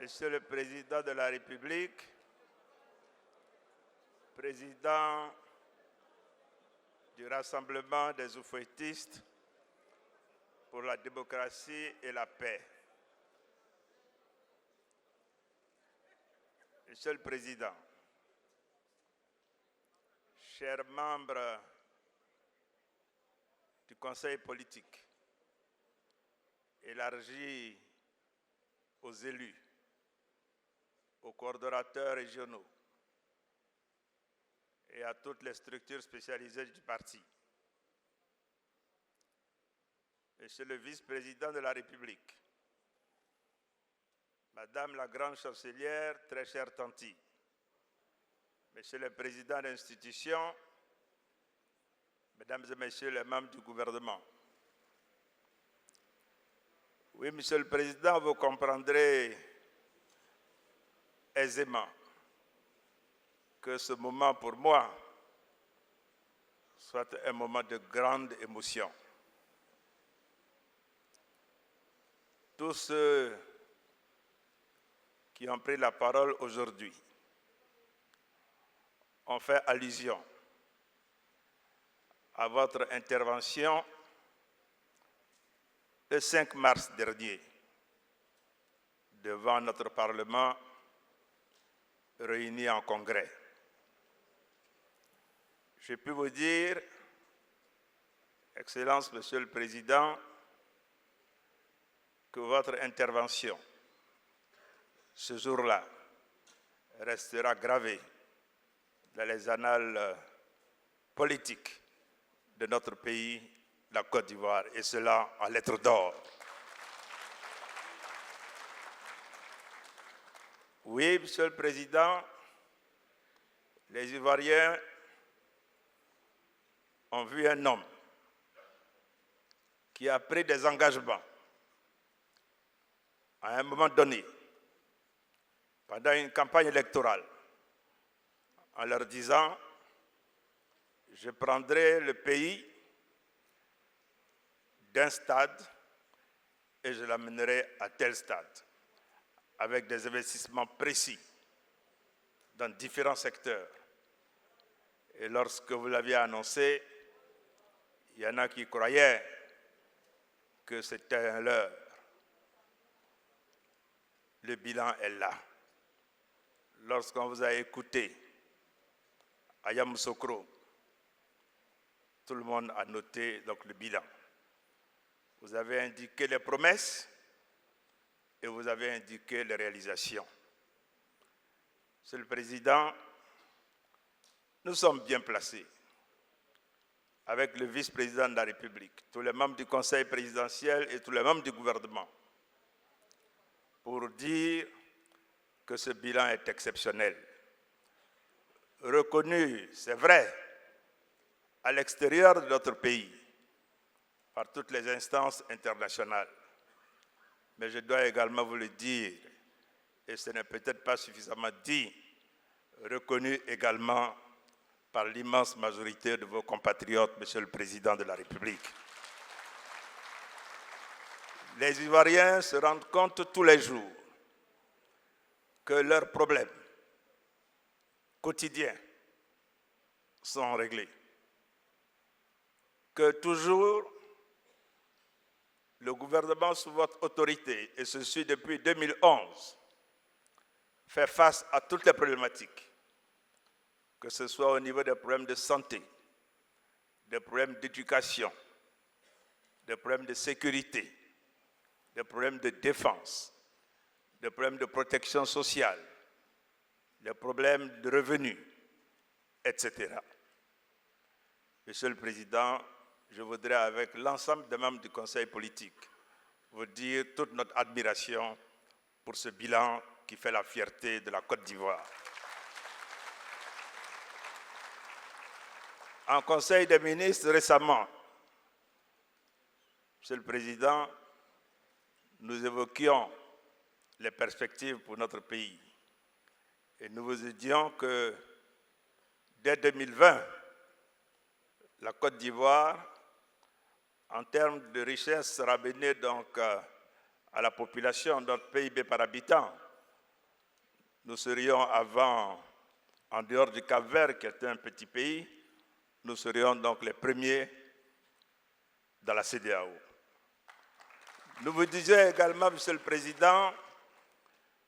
Monsieur le Président de la République, Président du Rassemblement des oufouettistes pour la démocratie et la paix. Monsieur le Président, chers membres du Conseil politique, élargi aux élus, aux coordonnateurs régionaux et à toutes les structures spécialisées du parti. Monsieur le vice-président de la République, Madame la grande chancelière, très chère Tanti, Monsieur le président d'institution, Mesdames et Messieurs les membres du gouvernement. Oui, Monsieur le Président, vous comprendrez aisément que ce moment pour moi soit un moment de grande émotion. Tous ceux qui ont pris la parole aujourd'hui ont fait allusion à votre intervention le 5 mars dernier devant notre Parlement réuni en congrès. Je peux vous dire, Excellence, Monsieur le Président, que votre intervention ce jour-là restera gravée dans les annales politiques de notre pays, la Côte d'Ivoire, et cela en lettres d'or. Oui, Monsieur le Président, les Ivoiriens ont vu un homme qui a pris des engagements à un moment donné, pendant une campagne électorale, en leur disant « Je prendrai le pays d'un stade et je l'amènerai à tel stade » avec des investissements précis dans différents secteurs. Et lorsque vous l'aviez annoncé, il y en a qui croyaient que c'était un leurre. Le bilan est là. Lorsqu'on vous a écouté à Yamoussoukro, tout le monde a noté donc le bilan. Vous avez indiqué les promesses et vous avez indiqué les réalisations. Monsieur le Président, nous sommes bien placés avec le vice-président de la République, tous les membres du Conseil présidentiel et tous les membres du gouvernement pour dire que ce bilan est exceptionnel. Reconnu, c'est vrai, à l'extérieur de notre pays, par toutes les instances internationales. Mais je dois également vous le dire, et ce n'est peut-être pas suffisamment dit, reconnu également par l'immense majorité de vos compatriotes, Monsieur le Président de la République. Les Ivoiriens se rendent compte tous les jours que leurs problèmes quotidiens sont réglés, que toujours le gouvernement sous votre autorité, et ceci depuis 2011, fait face à toutes les problématiques, que ce soit au niveau des problèmes de santé, des problèmes d'éducation, des problèmes de sécurité, des problèmes de défense, des problèmes de protection sociale, des problèmes de revenus, etc. Monsieur le Président, je voudrais, avec l'ensemble des membres du Conseil politique, vous dire toute notre admiration pour ce bilan qui fait la fierté de la Côte d'Ivoire. En Conseil des ministres récemment, Monsieur le Président, nous évoquions les perspectives pour notre pays. Et nous vous disions que dès 2020, la Côte d'Ivoire, en termes de richesse, sera menée donc à la population, notre PIB par habitant, Nous serions avant, en dehors du Cap-Vert, qui est un petit pays, nous serions donc les premiers dans la CEDEAO. Nous vous disions également, Monsieur le Président,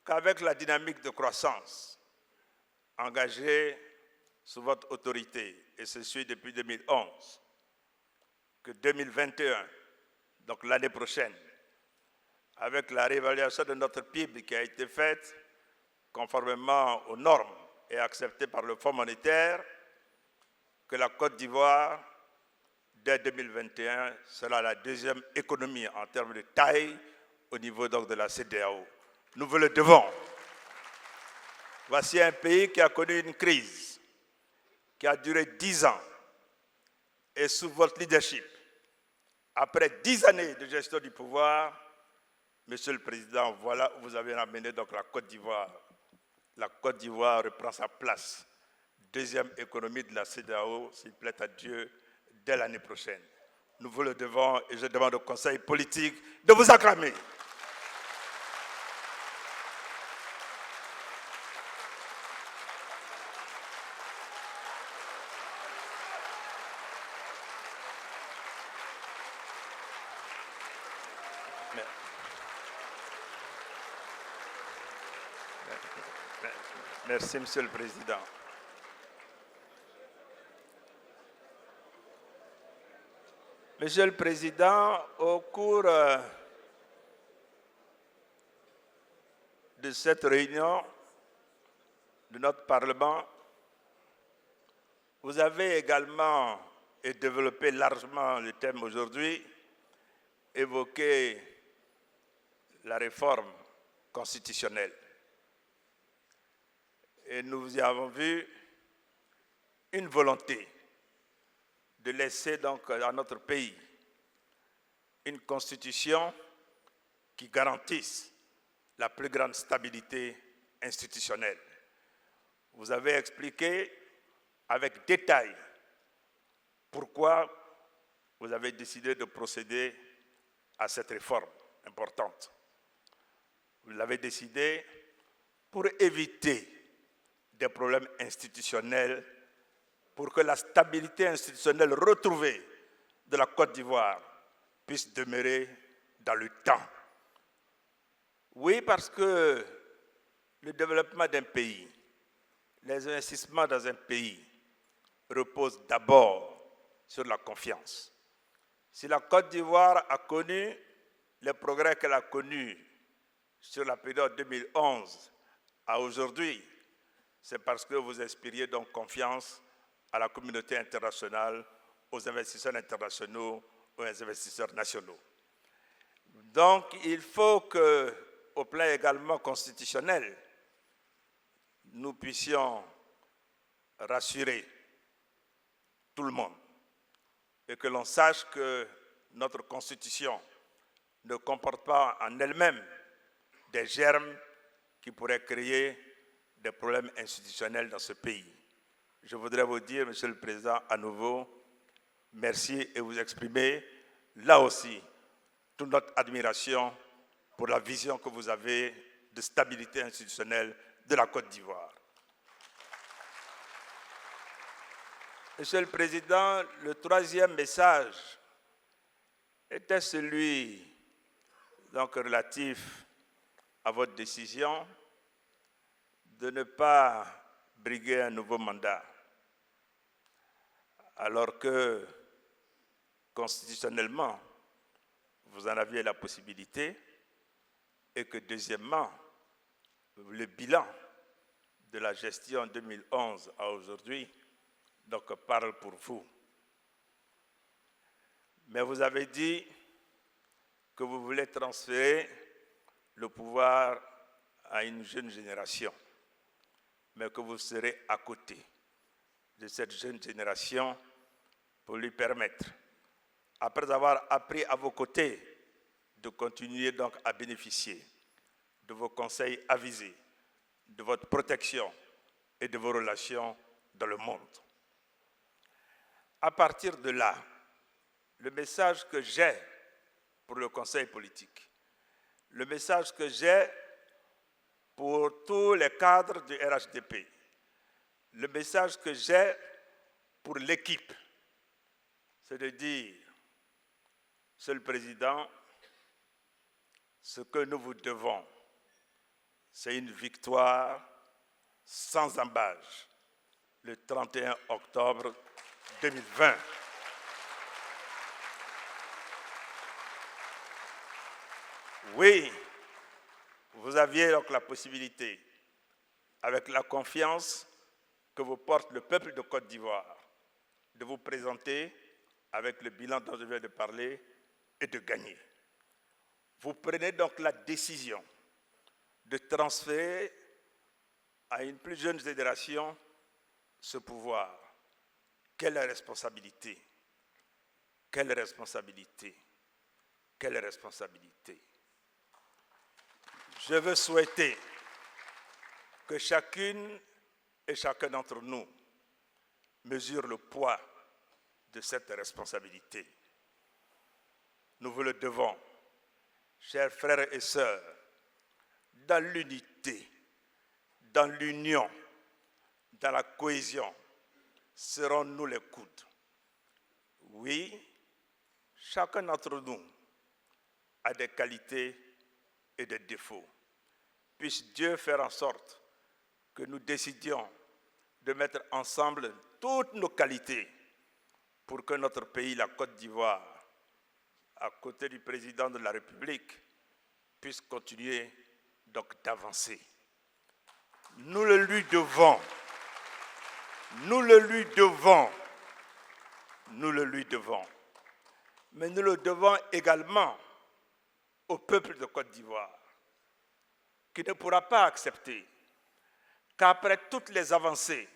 qu'avec la dynamique de croissance engagée sous votre autorité, et ce suit depuis 2011, que 2021, donc l'année prochaine, avec la réévaluation de notre PIB qui a été faite conformément aux normes et acceptée par le Fonds monétaire, que la Côte d'Ivoire, dès 2021, sera la deuxième économie en termes de taille au niveau donc de la CEDEAO. Nous vous le devons. Voici un pays qui a connu une crise qui a duré 10 ans et sous votre leadership, après 10 années de gestion du pouvoir, Monsieur le Président, voilà où vous avez amené donc la Côte d'Ivoire. La Côte d'Ivoire reprend sa place, deuxième économie de la CEDEAO, s'il plaît à Dieu, dès l'année prochaine. Nous vous le devons et je demande au Conseil politique de vous acclamer. Merci, Monsieur le Président. Monsieur le Président, au cours de cette réunion de notre Parlement, vous avez également, et développé largement le thème aujourd'hui, évoqué la réforme constitutionnelle. Et nous y avons vu une volonté de laisser donc à notre pays une constitution qui garantisse la plus grande stabilité institutionnelle. Vous avez expliqué avec détail pourquoi vous avez décidé de procéder à cette réforme importante. Vous l'avez décidé pour éviter des problèmes institutionnels, pour que la stabilité institutionnelle retrouvée de la Côte d'Ivoire puisse demeurer dans le temps. Oui, parce que le développement d'un pays, les investissements dans un pays reposent d'abord sur la confiance. Si la Côte d'Ivoire a connu les progrès qu'elle a connus sur la période 2011 à aujourd'hui, c'est parce que vous inspiriez donc confiance à la communauté internationale, aux investisseurs internationaux, aux investisseurs nationaux. Donc, il faut qu'au plan également constitutionnel, nous puissions rassurer tout le monde et que l'on sache que notre Constitution ne comporte pas en elle-même des germes qui pourraient créer des problèmes institutionnels dans ce pays. Je voudrais vous dire, Monsieur le Président, à nouveau, merci et vous exprimer là aussi toute notre admiration pour la vision que vous avez de stabilité institutionnelle de la Côte d'Ivoire. Monsieur le Président, le troisième message était celui donc relatif à votre décision de ne pas briguer un nouveau mandat, alors que constitutionnellement, vous en aviez la possibilité et que deuxièmement, le bilan de la gestion 2011 à aujourd'hui donc parle pour vous. Mais vous avez dit que vous voulez transférer le pouvoir à une jeune génération, mais que vous serez à côté de cette jeune génération pour lui permettre, après avoir appris à vos côtés, de continuer donc à bénéficier de vos conseils avisés, de votre protection et de vos relations dans le monde. À partir de là, le message que j'ai pour le Conseil politique, le message que j'ai pour tous les cadres du RHDP. Le message que j'ai pour l'équipe, c'est de dire, Monsieur le Président, ce que nous vous devons, c'est une victoire sans embâche le 31 octobre 2020. Oui, vous aviez donc la possibilité, avec la confiance que vous porte le peuple de Côte d'Ivoire, de vous présenter avec le bilan dont je viens de parler et de gagner. Vous prenez donc la décision de transférer à une plus jeune génération ce pouvoir. Quelle responsabilité! Quelle responsabilité! Quelle responsabilité! Je veux souhaiter que chacune et chacun d'entre nous mesure le poids de cette responsabilité. Nous vous le devons, chers frères et sœurs, dans l'unité, dans l'union, dans la cohésion, serrons-nous les coudes. Oui, chacun d'entre nous a des qualités et des défauts. Puisse Dieu faire en sorte que nous décidions de mettre ensemble toutes nos qualités pour que notre pays, la Côte d'Ivoire, à côté du président de la République, puisse continuer donc d'avancer. Nous le lui devons. Nous le lui devons. Nous le lui devons. Mais nous le devons également au peuple de Côte d'Ivoire, qui ne pourra pas accepter qu'après toutes les avancées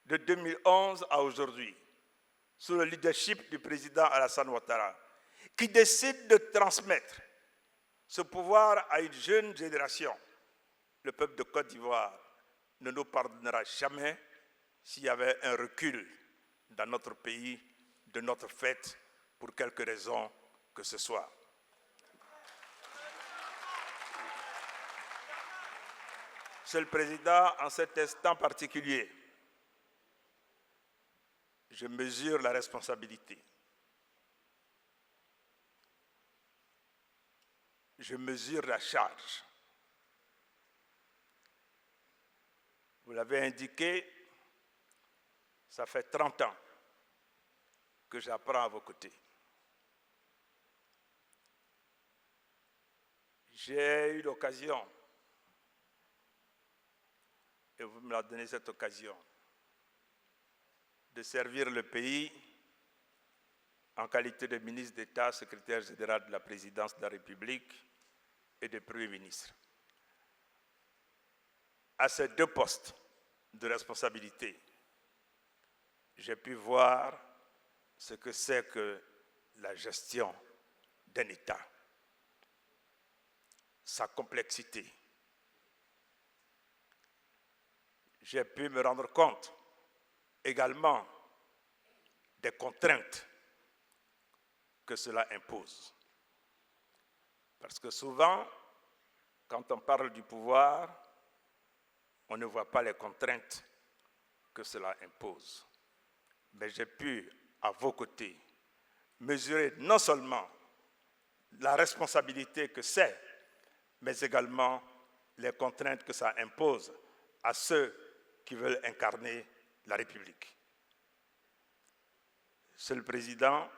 de 2011 à aujourd'hui, sous le leadership du président Alassane Ouattara, qui décide de transmettre ce pouvoir à une jeune génération, le peuple de Côte d'Ivoire ne nous pardonnera jamais s'il y avait un recul dans notre pays, de notre fête, pour quelque raison que ce soit. Monsieur le Président, en cet instant particulier, je mesure la responsabilité. Je mesure la charge. Vous l'avez indiqué, ça fait 30 ans que j'apprends à vos côtés. J'ai eu l'occasion, et vous me l'avez donné cette occasion, de servir le pays en qualité de ministre d'État, secrétaire général de la présidence de la République et de Premier ministre. À ces deux postes de responsabilité, j'ai pu voir ce que c'est que la gestion d'un État, sa complexité. J'ai pu me rendre compte également des contraintes que cela impose. Parce que souvent, quand on parle du pouvoir, on ne voit pas les contraintes que cela impose. Mais j'ai pu, à vos côtés, mesurer non seulement la responsabilité que c'est, mais également les contraintes que ça impose à ceux qui veulent incarner la République. Monsieur le Président,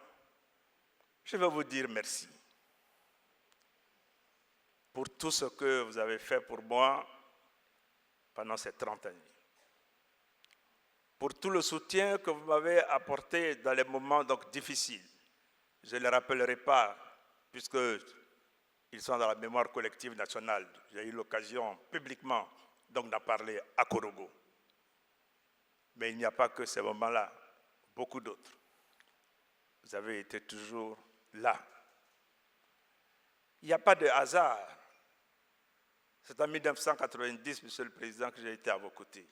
je veux vous dire merci pour tout ce que vous avez fait pour moi pendant ces 30 années. Pour tout le soutien que vous m'avez apporté dans les moments donc difficiles. Je ne les rappellerai pas, puisqu'ils sont dans la mémoire collective nationale. J'ai eu l'occasion publiquement donc d'en parler à Korogo. Mais il n'y a pas que ces moments-là, beaucoup d'autres. Vous avez été toujours là. Il n'y a pas de hasard. C'est en 1990, Monsieur le Président, que j'ai été à vos côtés.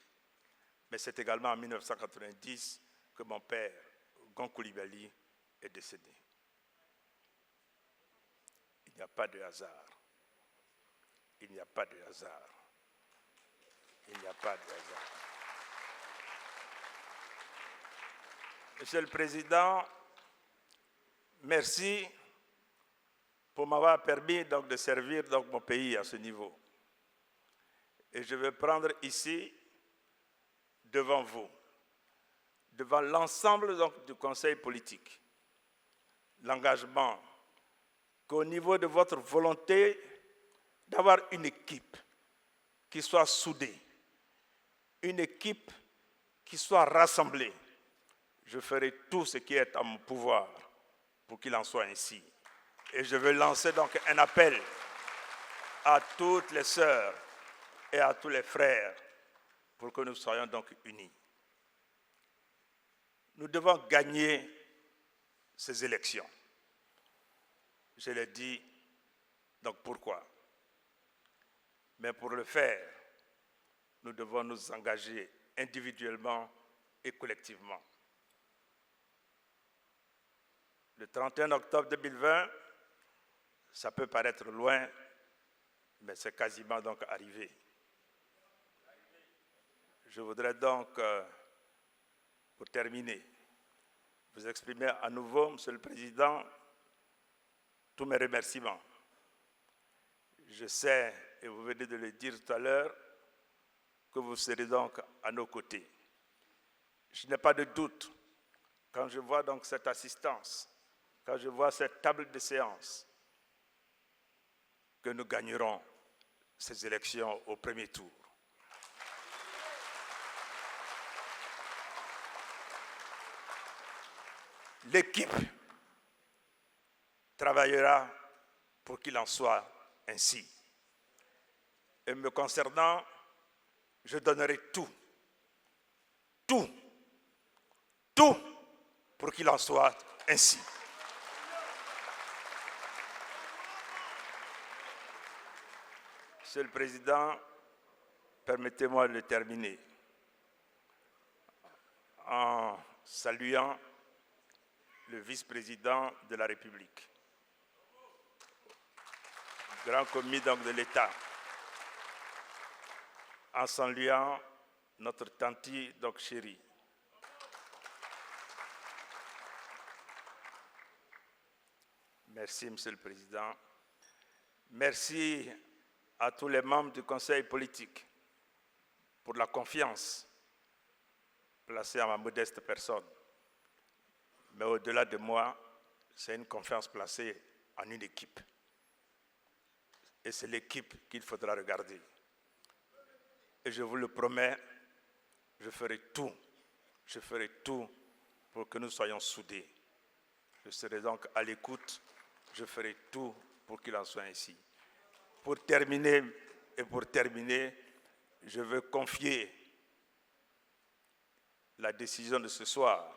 Mais c'est également en 1990 que mon père, Gon Coulibaly, est décédé. Il n'y a pas de hasard. Il n'y a pas de hasard. Il n'y a pas de hasard. Monsieur le Président, merci pour m'avoir permis donc, de servir donc, mon pays à ce niveau. Et je vais prendre ici, devant vous, devant l'ensemble du Conseil politique, l'engagement qu'au niveau de votre volonté d'avoir une équipe qui soit soudée, une équipe qui soit rassemblée, je ferai tout ce qui est en mon pouvoir pour qu'il en soit ainsi. Et je veux lancer donc un appel à toutes les sœurs et à tous les frères pour que nous soyons donc unis. Nous devons gagner ces élections. Je l'ai dit, donc pourquoi? Mais pour le faire, nous devons nous engager individuellement et collectivement. Le 31 octobre 2020, ça peut paraître loin, mais c'est quasiment donc arrivé. Je voudrais donc, pour terminer, vous exprimer à nouveau, Monsieur le Président, tous mes remerciements. Je sais, et vous venez de le dire tout à l'heure, que vous serez donc à nos côtés. Je n'ai pas de doute, quand je vois donc cette assistance, quand je vois cette table de séance, que nous gagnerons ces élections au premier tour. L'équipe travaillera pour qu'il en soit ainsi. Et me concernant, je donnerai tout pour qu'il en soit ainsi. Monsieur le Président, permettez-moi de terminer en saluant le vice-président de la République, grand commis donc de l'État, en saluant notre tante donc chérie. Merci, Monsieur le Président. Merci à tous les membres du Conseil politique pour la confiance placée à ma modeste personne. Mais au-delà de moi, c'est une confiance placée en une équipe. Et c'est l'équipe qu'il faudra regarder. Et je vous le promets, je ferai tout pour que nous soyons soudés. Je serai donc à l'écoute, je ferai tout pour qu'il en soit ainsi. Pour terminer, je veux confier la décision de ce soir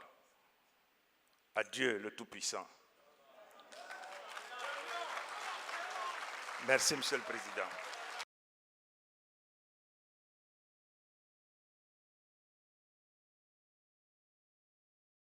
à Dieu le Tout-Puissant. Merci, Monsieur le Président.